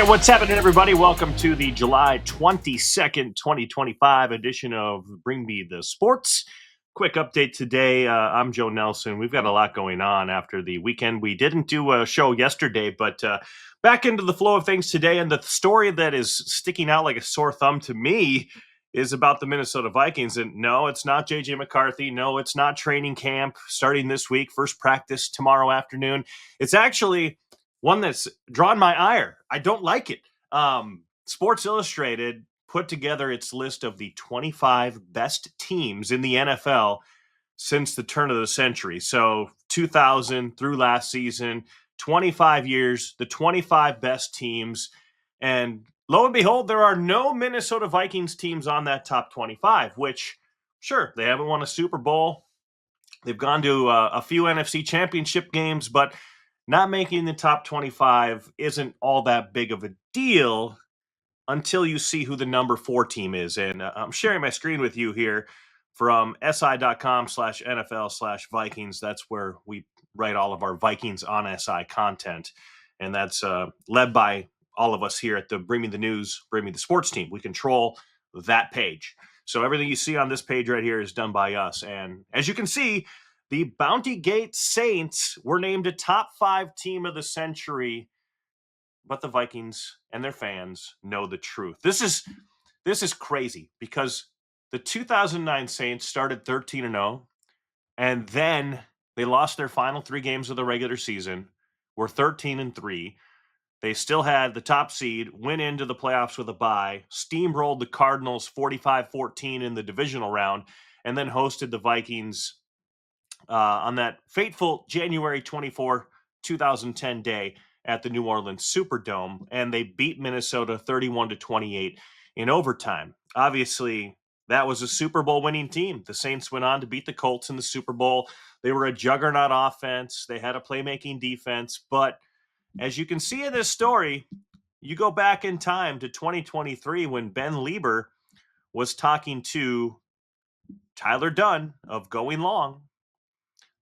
Hey, what's happening, everybody? Welcome to the July 22nd, 2025 edition of Bring Me the Sports. Quick update today. I'm Joe Nelson. We've got a lot going on after the weekend. We didn't do a show yesterday, but back into the flow of things today. And the story that is sticking out like a sore thumb to me is about the Minnesota Vikings. And no, it's not J.J. McCarthy. No, it's not training camp starting this week. First practice tomorrow afternoon. It's actually one that's drawn my ire. I don't like it. Sports Illustrated put together its list of the 25 best teams in the NFL since the turn of the century. So 2000 through last season, 25 years, the 25 best teams. And lo and behold, there are no Minnesota Vikings teams on that top 25, which, sure, they haven't won a Super Bowl. They've gone to a few NFC championship games, but not making the top 25 isn't all that big of a deal until you see who the number 4 team is. And I'm sharing my screen with you here from si.com/NFL/Vikings. That's where we write all of our Vikings on SI content. And that's led by all of us here at the Bring Me the News, Bring Me the Sports team. We control that page. So everything you see on this page right here is done by us. And as you can see, the Bounty Gate Saints were named a top 5 team of the century, but the Vikings and their fans know the truth. This is crazy because the 2009 Saints started 13-0, and then they lost their final 3 games of the regular season, were 13-3. They still had the top seed, went into the playoffs with a bye, steamrolled the Cardinals 45-14 in the divisional round, and then hosted the Vikings on that fateful January 24, 2010 day at the New Orleans Superdome, and they beat Minnesota 31-28 in overtime. Obviously, that was a Super Bowl winning team. The Saints went on to beat the Colts in the Super Bowl. They were a juggernaut offense. They had a playmaking defense. But as you can see in this story, you go back in time to 2023 when Ben Lieber was talking to Tyler Dunn of Going Long.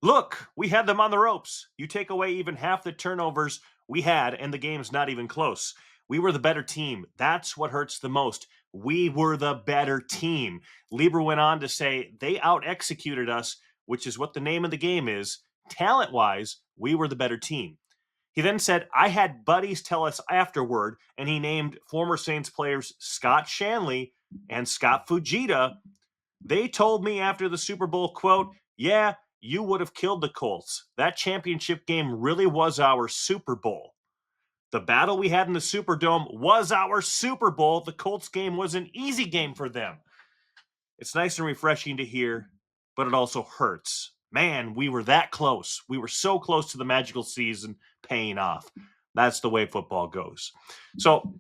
Look, we had them on the ropes. You take away even half the turnovers we had, and the game's not even close. We were the better team. That's what hurts the most. We were the better team. Lieber went on to say they out-executed us, which is what the name of the game is. Talent-wise, we were the better team. He then said, I had buddies tell us afterward, and he named former Saints players Scott Shanley and Scott Fujita. They told me after the Super Bowl, quote, yeah, you would have killed the Colts. That championship game really was our Super Bowl. The battle we had in the Superdome was our Super Bowl. The Colts game was an easy game for them. It's nice and refreshing to hear, but it also hurts. Man, we were that close. We were so close to the magical season paying off. That's the way football goes. So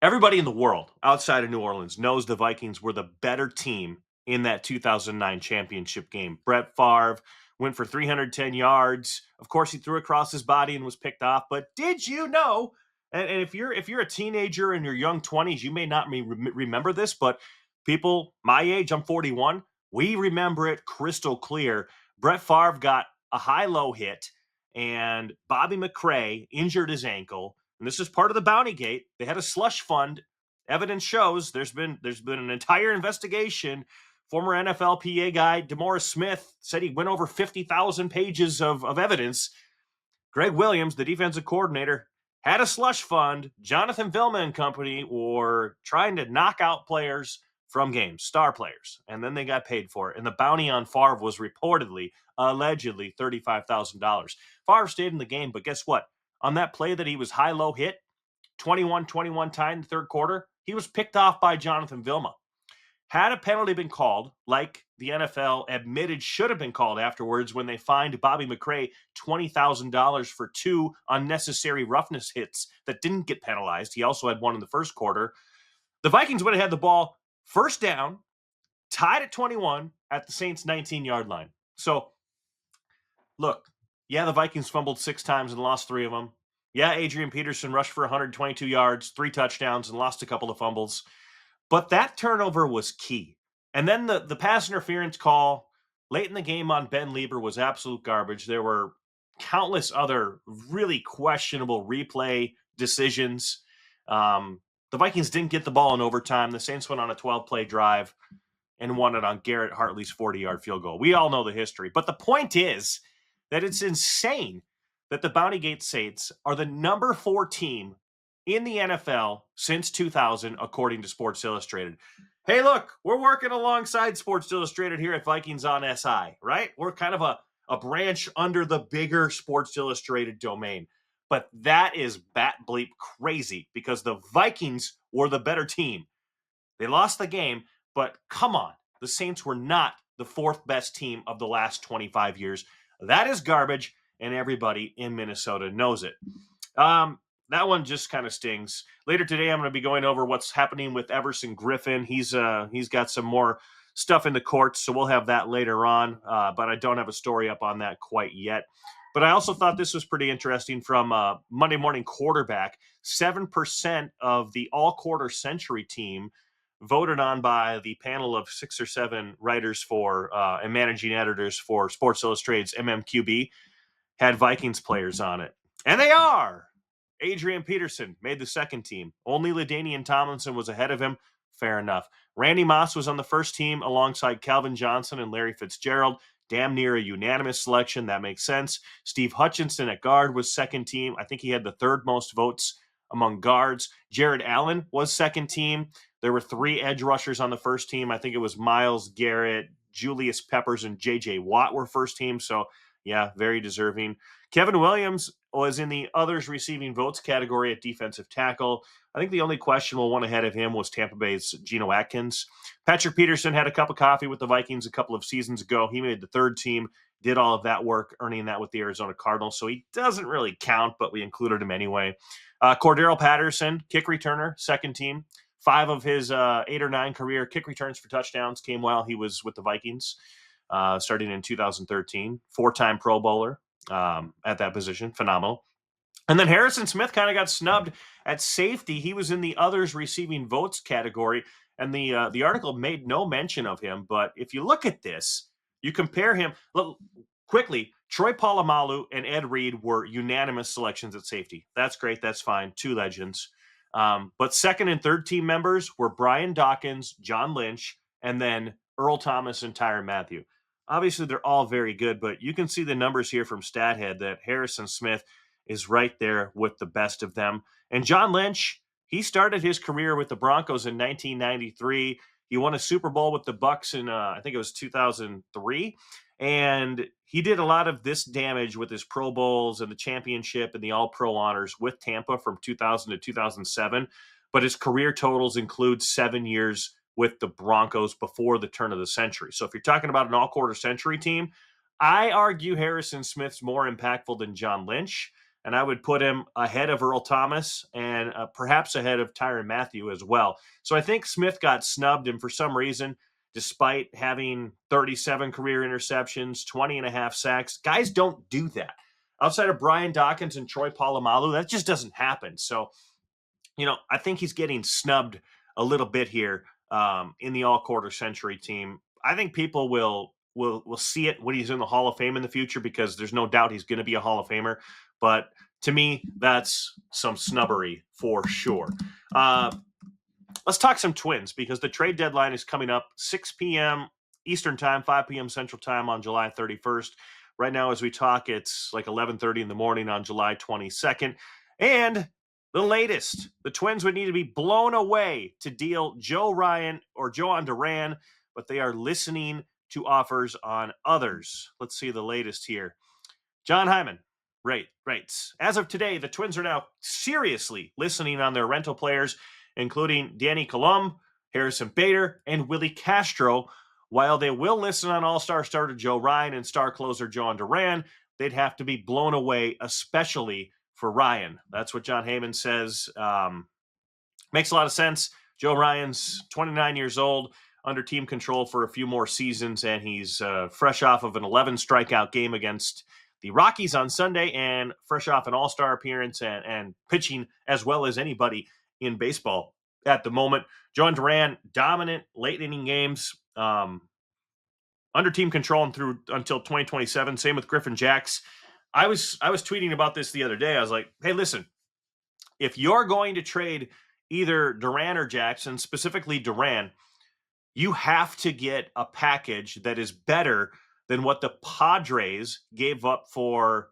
everybody in the world outside of New Orleans knows the Vikings were the better team in that 2009 championship game. Brett Favre went for 310 yards. Of course, he threw across his body and was picked off. But did you know, and if you're a teenager in your young 20s, you may not remember this, but people my age, I'm 41, we remember it crystal clear. Brett Favre got a high-low hit, and Bobby McCray injured his ankle. And this is part of the Bounty Gate. They had a slush fund. Evidence shows there's been an entire investigation. Former NFLPA guy DeMaurice Smith said he went over 50,000 pages of evidence. Greg Williams, the defensive coordinator, had a slush fund. Jonathan Vilma and company were trying to knock out players from games, star players, and then they got paid for it. And the bounty on Favre was reportedly, allegedly, $35,000. Favre stayed in the game, but guess what? On that play that he was high-low hit, 21-21 tie in the third quarter, he was picked off by Jonathan Vilma. Had a penalty been called, like the NFL admitted should have been called afterwards when they fined Bobby McCray $20,000 for 2 unnecessary roughness hits that didn't get penalized. He also had one in the first quarter. The Vikings would have had the ball first down, tied at 21 at the Saints' 19-yard line. So, look, yeah, the Vikings fumbled 6 times and lost 3 of them. Yeah, Adrian Peterson rushed for 122 yards, 3 touchdowns, and lost a couple of fumbles. But that turnover was key. And then the pass interference call late in the game on Ben Lieber was absolute garbage. There were countless other really questionable replay decisions. The Vikings didn't get the ball in overtime. The Saints went on a 12-play drive and won it on Garrett Hartley's 40-yard field goal. We all know the history. But the point is that it's insane that the Bounty Gate Saints are the number 4 team in the NFL since 2000, according to Sports Illustrated. Hey, look, we're working alongside Sports Illustrated here at Vikings on SI, right? We're kind of a branch under the bigger Sports Illustrated domain. But that is bat bleep crazy because the Vikings were the better team. They lost the game, but come on. The Saints were not the 4th best team of the last 25 years. That is garbage, and everybody in Minnesota knows it. That one just kind of stings. Later today, I'm going to be going over what's happening with Everson Griffin. He's got some more stuff in the courts, so we'll have that later on. But I don't have a story up on that quite yet. But I also thought this was pretty interesting from Monday Morning Quarterback. 7% of the all-quarter century team voted on by the panel of 6 or 7 writers for and managing editors for Sports Illustrated's MMQB had Vikings players on it. And they are! Adrian Peterson made the second team. Only LaDainian Tomlinson was ahead of him. Fair enough. Randy Moss was on the first team alongside Calvin Johnson and Larry Fitzgerald. Damn near a unanimous selection. That makes sense. Steve Hutchinson at guard was second team. I think he had the 3rd most votes among guards. Jared Allen was second team. There were 3 edge rushers on the first team. I think it was Myles Garrett, Julius Peppers, and J.J. Watt were first team. So, yeah, very deserving. Kevin Williams was in the others receiving votes category at defensive tackle. I think the only questionable one ahead of him was Tampa Bay's Geno Atkins. Patrick Peterson had a cup of coffee with the Vikings a couple of seasons ago. He made the 3rd team, did all of that work, earning that with the Arizona Cardinals. So he doesn't really count, but we included him anyway. Cordero Patterson, kick returner, second team. 5 of his 8 or 9 career kick returns for touchdowns came while he was with the Vikings, starting in 2013. 4-time Pro Bowler at that position. Phenomenal. And then Harrison Smith kind of got snubbed at safety. He was in the others receiving votes category, and the article made no mention of him. But if you look at this, you compare him quickly. Troy Polamalu and Ed Reed were unanimous selections at safety. That's great. That's fine. 2 legends. But second and third team members were Brian Dawkins, John Lynch, and then Earl Thomas and Tyrann Mathieu. Obviously, they're all very good, but you can see the numbers here from StatHead that Harrison Smith is right there with the best of them. And John Lynch, he started his career with the Broncos in 1993. He won a Super Bowl with the Bucs in, I think it was 2003. And he did a lot of this damage with his Pro Bowls and the championship and the All-Pro honors with Tampa from 2000 to 2007. But his career totals include 7 years with the Broncos before the turn of the century. So if you're talking about an all-quarter century team, I argue Harrison Smith's more impactful than John Lynch, and I would put him ahead of Earl Thomas and perhaps ahead of Tyrann Mathieu as well. So I think Smith got snubbed, and for some reason, despite having 37 career interceptions, 20 and a half sacks, guys don't do that. Outside of Brian Dawkins and Troy Polamalu, that just doesn't happen. So, I think he's getting snubbed a little bit here in the all-quarter century team. I think people will see it when he's in the Hall of Fame in the future because there's no doubt he's going to be a Hall of Famer. But to me, that's some snubbery for sure. Let's talk some Twins because the trade deadline is coming up 6 p.m. Eastern time, 5 p.m. Central time on July 31st. Right now, as we talk, it's like 11:30 in the morning on July 22nd. And the latest, the Twins would need to be blown away to deal Joe Ryan or Joan Duran, but they are listening to offers on others. Let's see the latest here. John Hyman rates. As of today, the Twins are now seriously listening on their rental players, including Danny Colum, Harrison Bader, and Willie Castro. While they will listen on all-star starter Joe Ryan and star closer Joan Duran, they'd have to be blown away, especially for Ryan. That's what John Heyman says. Makes a lot of sense. Joe Ryan's 29 years old, under team control for a few more seasons, and he's fresh off of an 11 strikeout game against the Rockies on Sunday and fresh off an all-star appearance and pitching as well as anybody in baseball at the moment. Joan Duran, dominant late inning games, under team control and through until 2027. Same with Griffin Jacks. I was tweeting about this the other day. I was like, hey, listen, if you're going to trade either Duran or Jackson, specifically Duran, you have to get a package that is better than what the Padres gave up for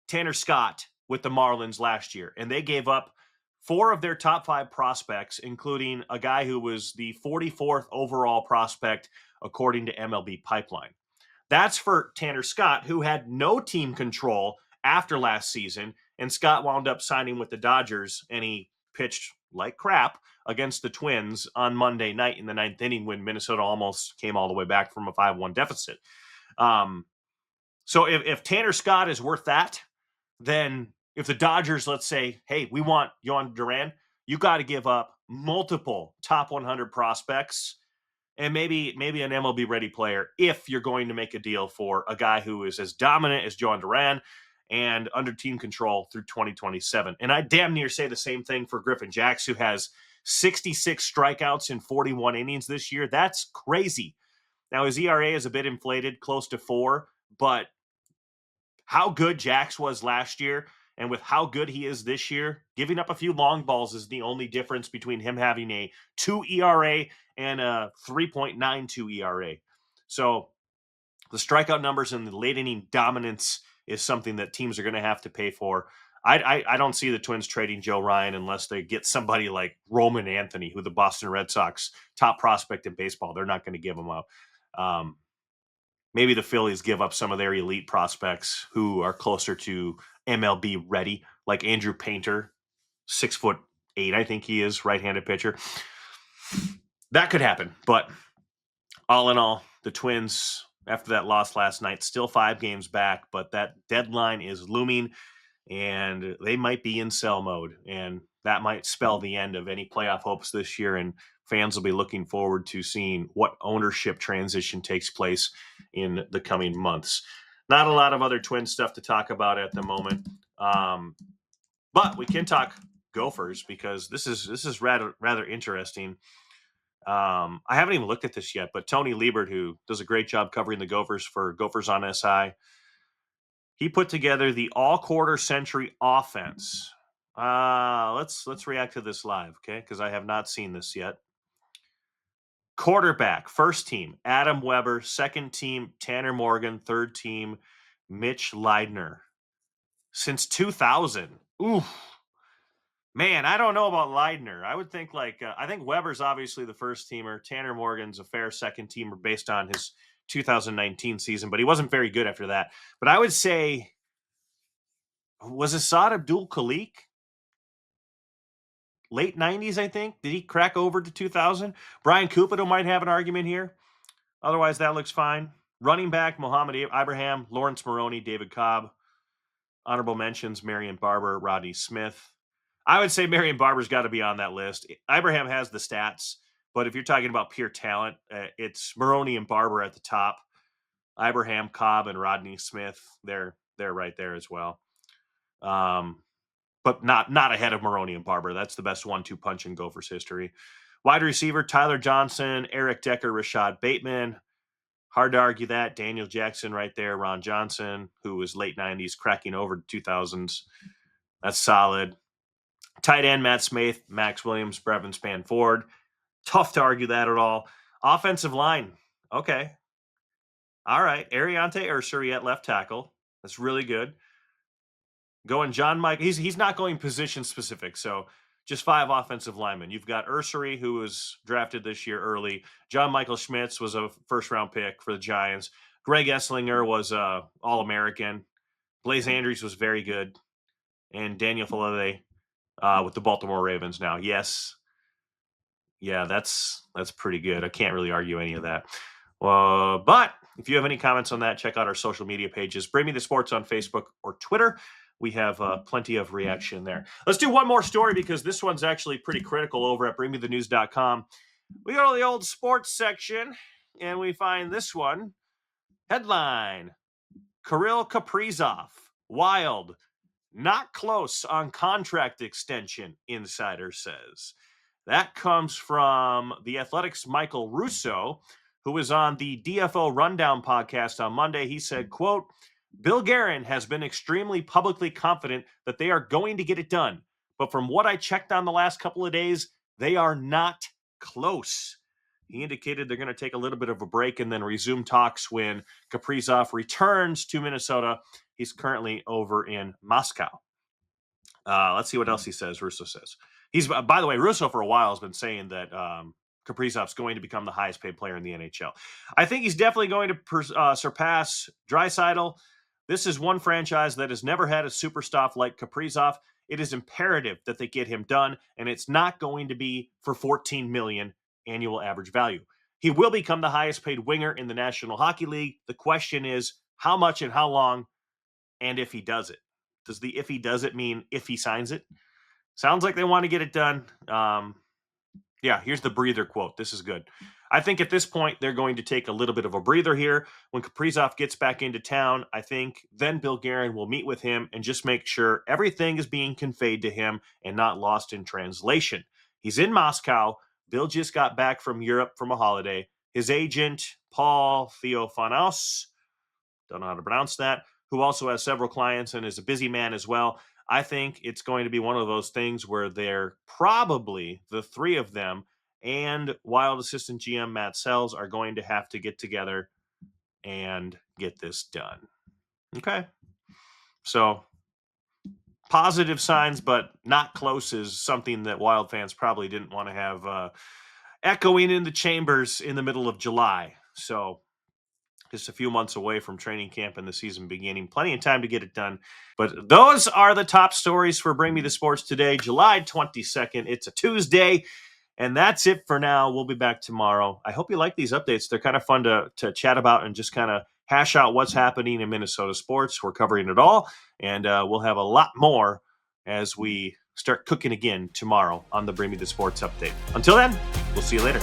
Tanner Scott with the Marlins last year. And they gave up 4 of their top 5 prospects, including a guy who was the 44th overall prospect, according to MLB Pipeline. That's for Tanner Scott, who had no team control after last season. And Scott wound up signing with the Dodgers, and he pitched like crap against the Twins on Monday night in the 9th inning when Minnesota almost came all the way back from a 5-1 deficit. So if Tanner Scott is worth that, then if the Dodgers, let's say, hey, we want Yohan Duran, you got to give up multiple top 100 prospects and maybe an MLB ready player if you're going to make a deal for a guy who is as dominant as Yohan Duran and under team control through 2027. And I damn near say the same thing for Griffin Jax, who has 66 strikeouts in 41 innings this year. That's crazy. Now, his ERA is a bit inflated, close to 4, but how good Jax was last year and with how good he is this year, giving up a few long balls is the only difference between him having a 2 ERA and a 3.92 ERA. So the strikeout numbers and the late inning dominance is something that teams are going to have to pay for. I don't see the Twins trading Joe Ryan unless they get somebody like Roman Anthony, who the Boston Red Sox top prospect in baseball. They're not going to give him up. Maybe the Phillies give up some of their elite prospects who are closer to MLB ready, like Andrew Painter, 6'8", I think he is, right-handed pitcher. That could happen, but all in all, the Twins, after that loss last night, still 5 games back, but that deadline is looming, and they might be in sell mode, and that might spell the end of any playoff hopes this year, and fans will be looking forward to seeing what ownership transition takes place in the coming months. Not a lot of other Twin stuff to talk about at the moment, but we can talk Gophers because this is rather interesting. I haven't even looked at this yet, but Tony Liebert, who does a great job covering the Gophers for Gophers on SI, he put together the all-quarter century offense. Let's react to this live, okay? Because I have not seen this yet. Quarterback, first team, Adam Weber. Second team, Tanner Morgan. Third team, Mitch Leidner. Since 2000. Oof. Man, I don't know about Leidner. I would think I think Weber's obviously the first teamer. Tanner Morgan's a fair second teamer based on his 2019 season, but he wasn't very good after that. But I would say, was Assad Abdul Khalik? Late 90s, I think. Did he crack over to 2000? Brian Cupido might have an argument here. Otherwise, that looks fine. Running back, Mohamed Ibrahim, Lawrence Maroney, David Cobb. Honorable mentions, Marion Barber, Rodney Smith. I would say Marion Barber's got to be on that list. Ibrahim has the stats, but if you're talking about pure talent, it's Maroney and Barber at the top. Ibrahim, Cobb, and Rodney Smith, they're right there as well. But not ahead of Maroney and Barber. That's the best 1-2 punch in Gophers history. Wide receiver, Tyler Johnson, Eric Decker, Rashad Bateman. Hard to argue that. Daniel Jackson right there. Ron Johnson, who was late 90s, cracking over to 2000s. That's solid. Tight end, Matt Smith, Max Williams, Brevin Spanford. Tough to argue that at all. Offensive line. Okay. All right. Ariante Ursary at left tackle. That's really good. Going John Mike. He's not going position specific, so just 5 offensive linemen. You've got Ursary, who was drafted this year early. John Michael Schmitz was a first-round pick for the Giants. Greg Esslinger was All-American. Blaze Andrews was very good. And Daniel Falele with the Baltimore Ravens now. Yes. Yeah, that's pretty good. I can't really argue any of that. But if you have any comments on that, check out our social media pages. Bring Me the Sports on Facebook or Twitter. We have plenty of reaction there. Let's do one more story because this one's actually pretty critical over at bringmethenews.com. We go to the old sports section, and we find this one. Headline, Kirill Kaprizov, wild, not close on contract extension, insider says. That comes from The Athletic's Michael Russo, who was on the DFO Rundown podcast on Monday. He said, quote, Bill Guerin has been extremely publicly confident that they are going to get it done, But from what I checked on the last couple of days, they are not close. He indicated they're going to take a little bit of a break and then resume talks when Kaprizov returns to Minnesota. He's currently over in Moscow. Let's see what else he says. Russo says he's, by the way, Russo for a while has been saying that Kaprizov's going to become the highest paid player in the NHL. I think he's definitely going to surpass Draisaitl. This is one franchise that has never had a superstar like Kaprizov. It is imperative that they get him done, and it's not going to be for $14 million annual average value. He will become the highest paid winger in the National Hockey League. The question is how much and how long, and if he does it. Does the if he does it mean if he signs it? Sounds like they want to get it done. Yeah, here's the breather quote. This is good. I think at this point, they're going to take a little bit of a breather here. When Kaprizov gets back into town, I think then Bill Guerin will meet with him and just make sure everything is being conveyed to him and not lost in translation. He's in Moscow. Bill just got back from Europe from a holiday. His agent, Paul Theophanos, don't know how to pronounce that, who also has several clients and is a busy man as well. I think it's going to be one of those things where they're probably, the three of them and Wild assistant GM Matt Sells are going to have to get together and get this done. Okay. So positive signs, but not close is something that Wild fans probably didn't want to have echoing in the chambers in the middle of July. So just a few months away from training camp and the season beginning. Plenty of time to get it done. But those are the top stories for Bring Me the Sports today, July 22nd. It's a Tuesday. And that's it for now. We'll be back tomorrow. I hope you like these updates. They're kind of fun to chat about and just kind of hash out what's happening in Minnesota sports. We're covering it all. And we'll have a lot more as we start cooking again tomorrow on the Bring Me the Sports update. Until then, we'll see you later.